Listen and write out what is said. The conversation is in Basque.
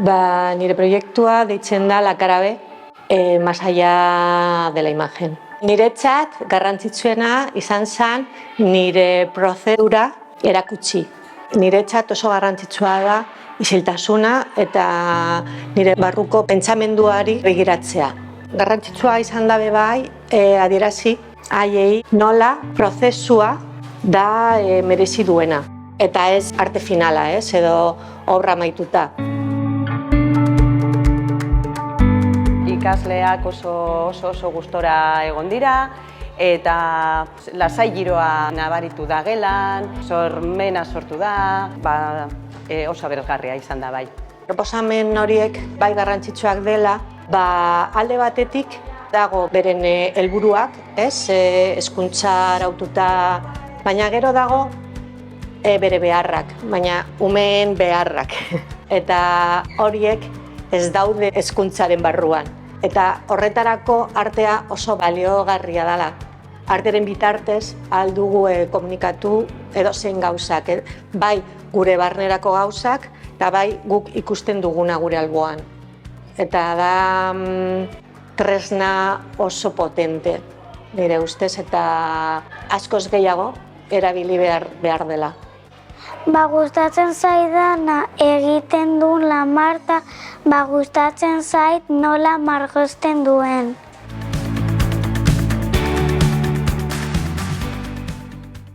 Nire proiektua deitzen da La cara B, más allá de la imagen. Niretzat garrantzitsuena izan zen nire prozedura erakutsi. Niretzat oso garrantzitsua da isiltasuna eta nire barruko pentsamenduari begiratzea. Garrantzitsua izan da bai adierazi haiei nola prozesua da merezi duena. Eta ez arte finala, edo obra amaituta. Ikasleak oso gustora egon dira eta lasai giroa nabaritu da gelan, sormena sortu da, oso aberasgarria izan da bai. Proposamen horiek bai garrantzitsuak dela, alde batetik dago beren helburuak, hezkuntza araututa, baina gero dago bere beharrak, baina umeen beharrak. Eta horiek ez daude hezkuntzaren barruan. Eta horretarako artea oso baliogarria dela. Arteren bitartez aldugu komunikatu edozein gauzak, bai gure barnerako gauzak, eta bai guk ikusten duguna gure alboan. Eta da tresna oso potente, nire ustez, eta askoz gehiago erabili behar dela. Gustatzen zaidana egiten duen la Marta, gustatzen zait nola margosten duen.